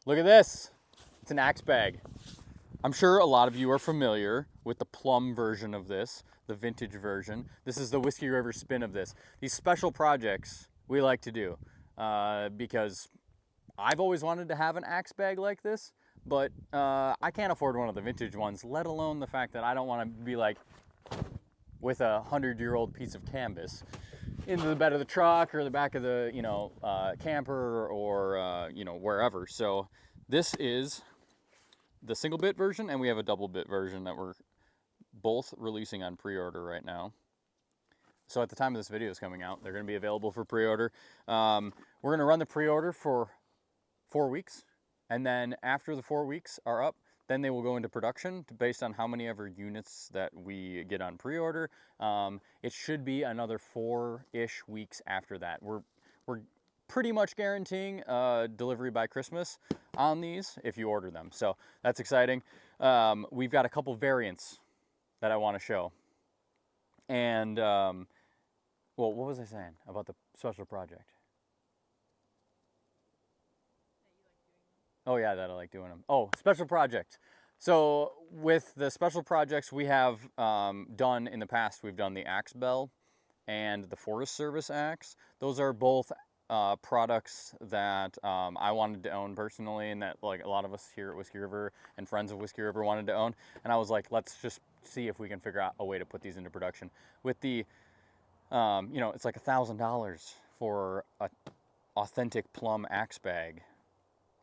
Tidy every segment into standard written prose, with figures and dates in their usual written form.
Look at this. It's an axe bag. I'm sure a lot of you are familiar with the plum version of this, the vintage version. This is the Whiskey River spin of this. These special projects we like to do because I've always wanted to have an axe bag like this, but I can't afford one of the vintage ones, let alone the fact that I don't want to be like with a 100-year-old piece of canvas into the bed of the truck or the back of the, camper or, wherever. So this is the single bit version, and we have a double bit version that we're both releasing on pre-order right now. So at the time of this video is coming out, they're going to be available for pre-order. We're going to run the pre-order for 4 weeks, and then after the 4 weeks are up, then they will go into production based on how many ever units that we get on pre-order. It should be another 4-ish weeks after that. We're pretty much guaranteeing delivery by Christmas on these if you order them. So that's exciting. We've got a couple variants that I want to show. And, well, what was I saying about the special project? Oh yeah, that I like doing them. Oh, special project. So with the special projects we have done in the past, we've done the axe bell and the Forest Service axe. Those are both products that I wanted to own personally, and that like a lot of us here at Whiskey River and friends of Whiskey River wanted to own. And I was like, let's just see if we can figure out a way to put these into production. With the, it's like $1,000 for an authentic plum axe bag.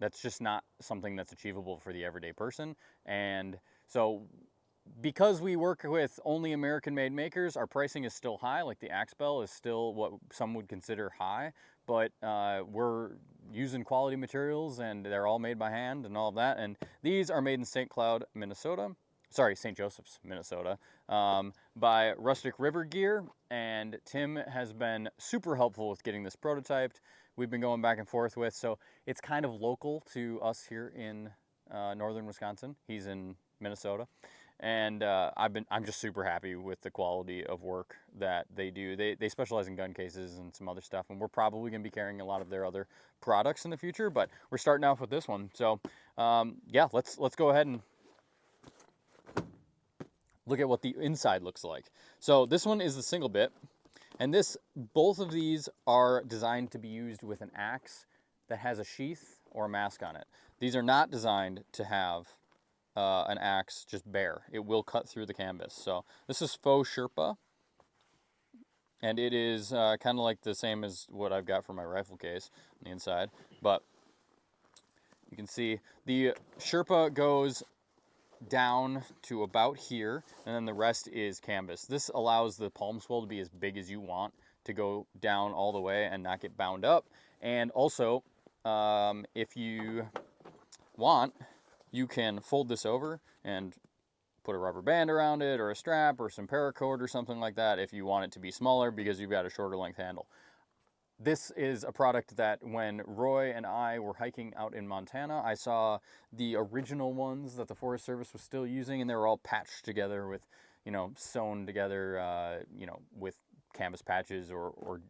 That's just not something that's achievable for the everyday person. And so because we work with only American-made makers, our pricing is still high. Like the axe bell is still what some would consider high, but we're using quality materials and they're all made by hand and all of that. And these are made in St. Joseph's, Minnesota, by Rustic River Gear. And Tim has been super helpful with getting this prototyped. We've been going back and forth with, so it's kind of local to us here in northern Wisconsin. He's in Minnesota, and I'm just super happy with the quality of work that they do. They specialize in gun cases and some other stuff, and we're probably going to be carrying a lot of their other products in the future, but we're starting off with this one. So yeah, let's go ahead and look at what the inside looks like. So this one is the single bit. And both of these are designed to be used with an axe that has a sheath or a mask on it. These are not designed to have an axe just bare. It will cut through the canvas. So this is faux Sherpa, and it is kind of like the same as what I've got for my rifle case on the inside. But you can see the Sherpa goes down to about here, and then the rest is canvas. This allows the palm swell to be as big as you want, to go down all the way and not get bound up. And also, if you want, you can fold this over and put a rubber band around it, or a strap, or some paracord or something like that if you want it to be smaller because you've got a shorter length handle. This is a product that when Roy and I were hiking out in Montana, I saw the original ones that the Forest Service was still using, and they were all patched together with, sewn together, with canvas patches or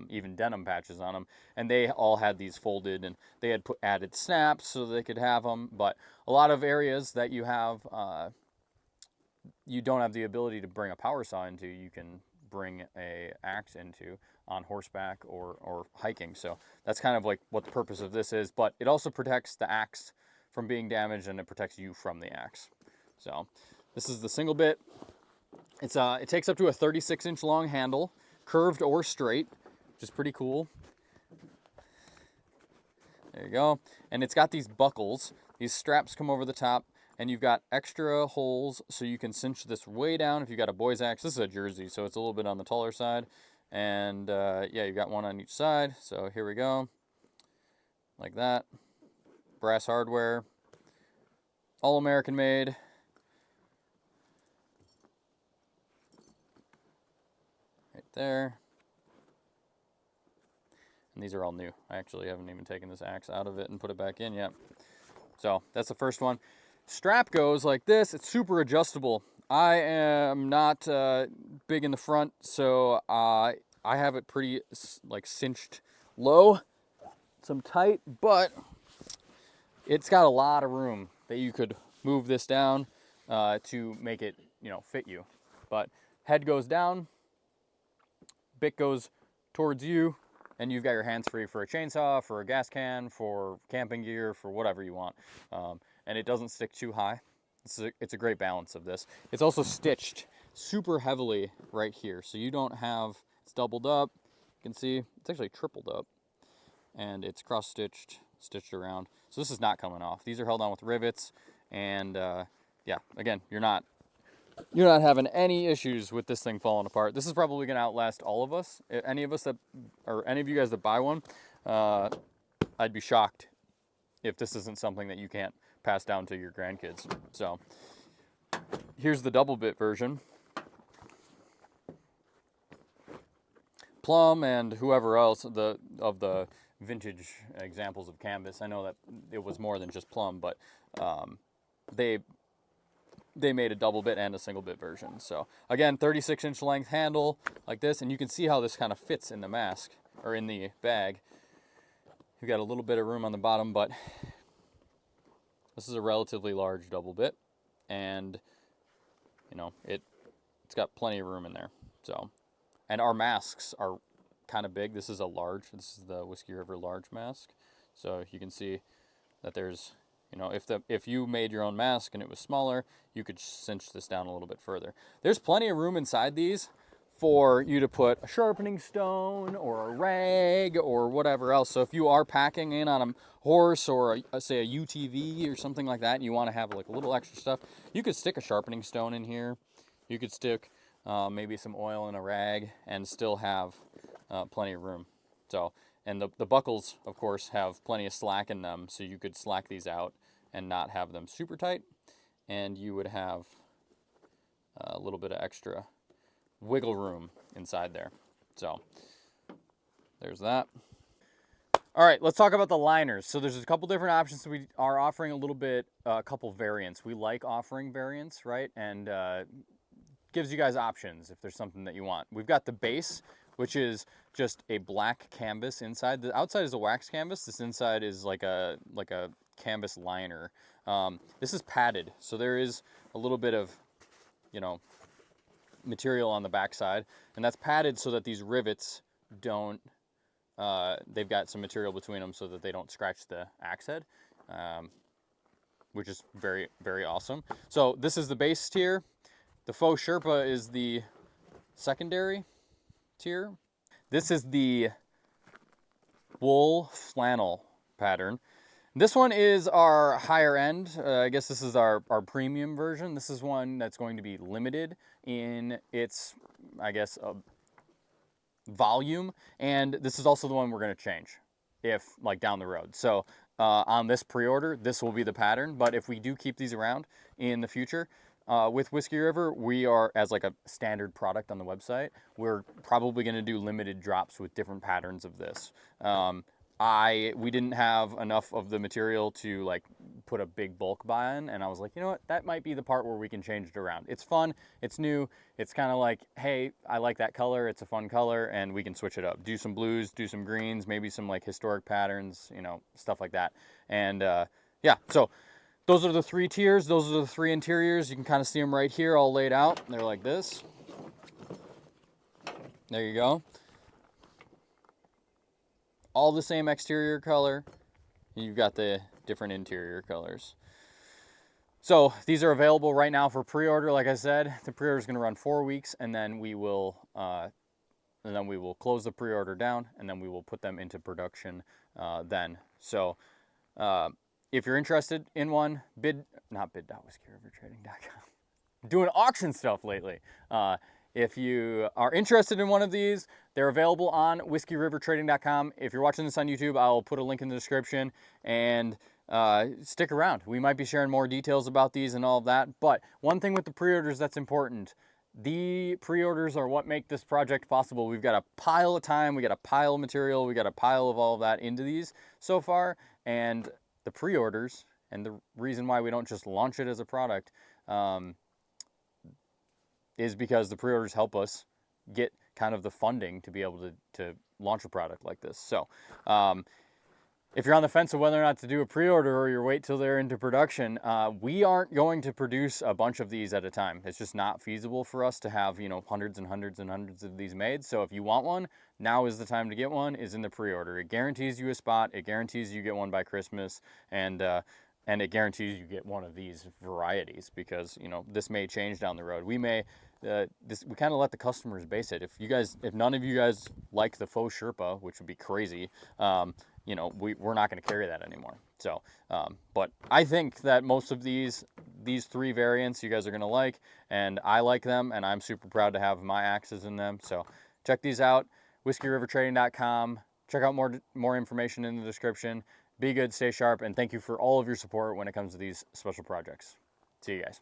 even denim patches on them. And they all had these folded, and they had added snaps so they could have them. But a lot of areas that you have, you don't have the ability to bring a power saw into, you can bring a axe into on horseback or hiking. So that's kind of like what the purpose of this is, but it also protects the axe from being damaged, and it protects you from the axe. So this is the single bit. It takes up to a 36-inch long handle, curved or straight, which is pretty cool. There you go. And it's got these buckles. These straps come over the top, and you've got extra holes so you can cinch this way down if you've got a boy's axe. This is a Jersey, so it's a little bit on the taller side. And yeah, you've got one on each side. So here we go. Like that. Brass hardware. All American made. Right there. And these are all new. I actually haven't even taken this axe out of it and put it back in yet. So that's the first one. Strap goes like this. It's super adjustable. I am not big in the front, so I have it pretty like cinched low, some tight, but it's got a lot of room that you could move this down to make it, you know, fit you. But head goes down, bit goes towards you, and you've got your hands free for a chainsaw, for a gas can, for camping gear, for whatever you want. And it doesn't stick too high. It's a great balance of this. It's also stitched super heavily right here, so you don't have, it's doubled up. You can see it's actually tripled up, and it's cross-stitched, stitched around. So this is not coming off. These are held on with rivets, and yeah, again, you're not having any issues with this thing falling apart. This is probably going to outlast all of us. Any of us that, or any of you guys that buy one, I'd be shocked if this isn't something that you can't pass down to your grandkids. So here's the double bit version. Plum and whoever else of the vintage examples of canvas, I know that it was more than just Plum, but they made a double bit and a single bit version. So again, 36-inch length handle like this, and you can see how this kind of fits in the mask or in the bag. You've got a little bit of room on the bottom, but this is a relatively large double bit, and you know it's got plenty of room in there. So, and our masks are kind of big. This is a large. This is the Whiskey River large mask. So you can see that there's, you know, if you made your own mask and it was smaller, you could cinch this down a little bit further. There's plenty of room inside these for you to put a sharpening stone or a rag or whatever else. So if you are packing in on a horse or say a UTV or something like that, and you want to have like a little extra stuff, you could stick a sharpening stone in here. You could stick maybe some oil in a rag and still have plenty of room. So, and the buckles, of course, have plenty of slack in them, so you could slack these out and not have them super tight, and you would have a little bit of extra wiggle room inside there. So there's that. All right, let's talk about the liners. So there's a couple different options. We are offering a couple variants. We like offering variants, right? And gives you guys options if there's something that you want. We've got the base, which is just a black canvas inside. The outside is a wax canvas. This inside is like a canvas liner. This is padded, so there is a little bit of, you know, material on the backside, and that's padded so that these rivets don't, they've got some material between them so that they don't scratch the axe head, which is very, very awesome. So this is the base tier. The faux Sherpa is the secondary tier. This is the wool flannel pattern. This one is our higher end. I guess this is our premium version. This is one that's going to be limited in its, I guess, volume. And this is also the one we're going to change if, like, down the road. So on this pre-order, this will be the pattern. But if we do keep these around in the future, with Whiskey River, we are, as like a standard product on the website, we're probably going to do limited drops with different patterns of this. We didn't have enough of the material to like put a big bulk buy in, and I was like, you know what, that might be the part where we can change it around. It's fun, it's new, it's kind of like, hey, I like that color, it's a fun color, and we can switch it up. Do some blues, do some greens, maybe some like historic patterns, you know, stuff like that. And yeah, so those are the three tiers, those are the three interiors. You can kind of see them right here all laid out. They're like this. There you go. All the same exterior color. You've got the different interior colors. So these are available right now for pre-order. Like I said, the pre-order is going to run 4 weeks, and then we will close the pre-order down, and then we will put them into production then. So if you're interested in one, bid.whiskeyrivertrading.com. Doing auction stuff lately. If you are interested in one of these, they're available on whiskeyrivertrading.com. If you're watching this on YouTube, I'll put a link in the description, and stick around. We might be sharing more details about these and all of that. But one thing with the pre-orders that's important, the pre-orders are what make this project possible. We've got a pile of time, we got a pile of material, we got a pile of all of that into these so far, and the pre-orders, and the reason why we don't just launch it as a product, is because the pre-orders help us get kind of the funding to be able to launch a product like this. So if you're on the fence of whether or not to do a pre-order or you wait till they're into production, we aren't going to produce a bunch of these at a time. It's just not feasible for us to have, you know, hundreds and hundreds and hundreds of these made. So if you want one, now is the time to get one, is in the pre-order. It guarantees you a spot. It guarantees you get one by Christmas, and it guarantees you get one of these varieties, because, you know, this may change down the road. We may, we kind of let the customers base it. If none of you guys like the faux Sherpa, which would be crazy, you know, we're not going to carry that anymore. So, but I think that most of these three variants you guys are going to like, and I like them, and I'm super proud to have my axes in them. So check these out, whiskeyrivertrading.com. Check out more information in the description. Be good, stay sharp, and thank you for all of your support when it comes to these special projects. See you guys.